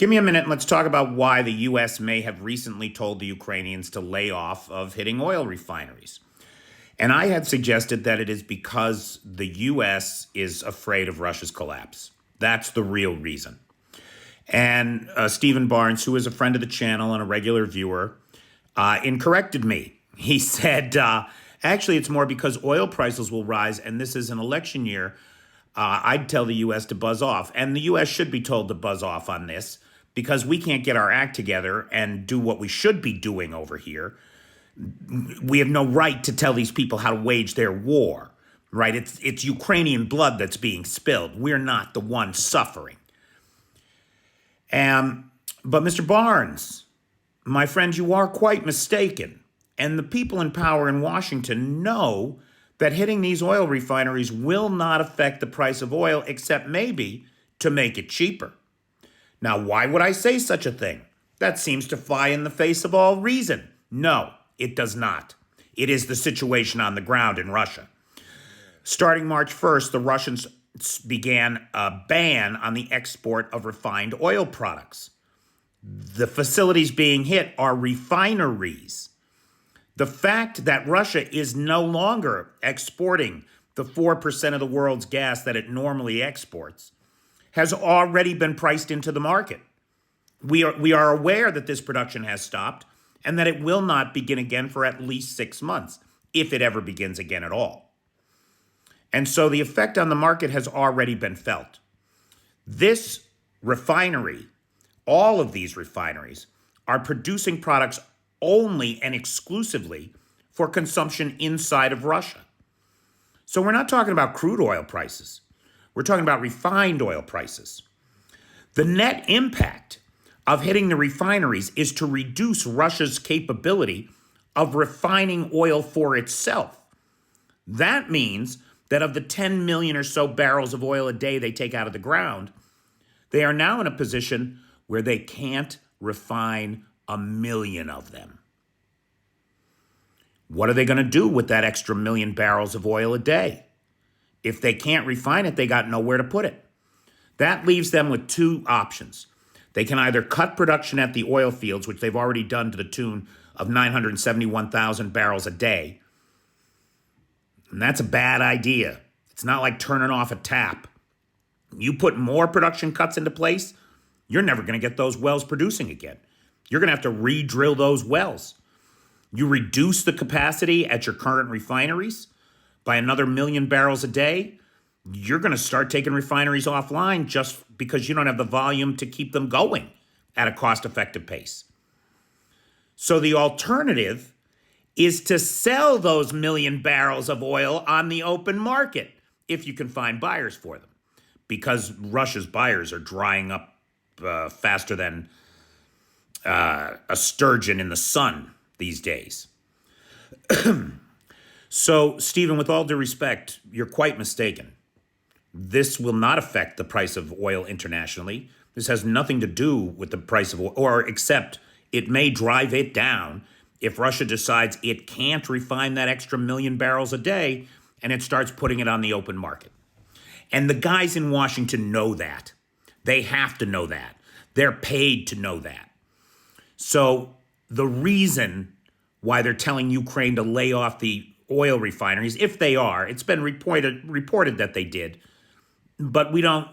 Give me a minute and let's talk about why the U.S. may have recently told the Ukrainians to lay off of hitting oil refineries. And I had suggested that it is because the U.S. is afraid of Russia's collapse. That's the real reason. And Stephen Barnes, who is a friend of the channel and a regular viewer, corrected me. He said, actually, it's more because oil prices will rise, and this is an election year. I'd tell the U.S. to buzz off. And the U.S. should be told to buzz off on this because we can't get our act together and do what we should be doing over here. We have no right to tell these people how to wage their war, right? It's Ukrainian blood that's being spilled. We're not the ones suffering. But Mr. Barnes, my friend, you are quite mistaken. And the people in power in Washington know that hitting these oil refineries will not affect the price of oil, except maybe to make it cheaper. Now, why would I say such a thing? That seems to fly in the face of all reason. No, it does not. It is the situation on the ground in Russia. Starting March 1st, the Russians began a ban on the export of refined oil products. The facilities being hit are refineries. The fact that Russia is no longer exporting the 4% of the world's gas that it normally exports has already been priced into the market. We are aware that this production has stopped and that it will not begin again for at least 6 months, if it ever begins again at all. And so the effect on the market has already been felt. This refinery, all of these refineries, are producing products only and exclusively for consumption inside of Russia. So we're not talking about crude oil prices. We're talking about refined oil prices. The net impact of hitting the refineries is to reduce Russia's capability of refining oil for itself. That means that of the 10 million or so barrels of oil a day they take out of the ground, they are now in a position where they can't refine 1 million of them. What are they going to do with that extra 1 million barrels of oil a day? If they can't refine it, they got nowhere to put it. That leaves them with two options. They can either cut production at the oil fields, which they've already done to the tune of 971,000 barrels a day. And that's a bad idea. It's not like turning off a tap. You put more production cuts into place, you're never going to get those wells producing again. You're going to have to re-drill those wells. You reduce the capacity at your current refineries by another 1 million barrels a day, you're going to start taking refineries offline just because you don't have the volume to keep them going at a cost-effective pace. So the alternative is to sell those 1 million barrels of oil on the open market, if you can find buyers for them, because Russia's buyers are drying up faster than a sturgeon in the sun these days. So, Stephen, with all due respect, you're quite mistaken. This will not affect the price of oil internationally. This has nothing to do with the price of oil, or except it may drive it down if Russia decides it can't refine that extra 1 million barrels a day and it starts putting it on the open market. And the guys in Washington know that. They have to know that. They're paid to know that. So the reason why they're telling Ukraine to lay off the oil refineries, if they are, it's been reported that they did, but we don't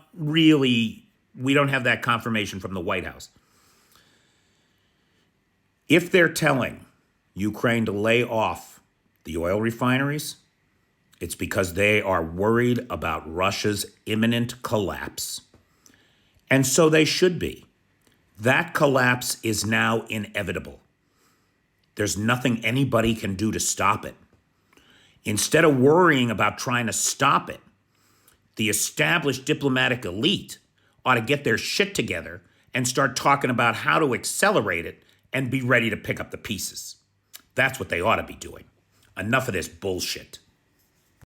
have that confirmation from the White House. If they're telling Ukraine to lay off the oil refineries, it's because they are worried about Russia's imminent collapse. And so they should be. That collapse is now inevitable. There's nothing anybody can do to stop it. Instead of worrying about trying to stop it, the established diplomatic elite ought to get their shit together and start talking about how to accelerate it and be ready to pick up the pieces. That's what they ought to be doing. Enough of this bullshit.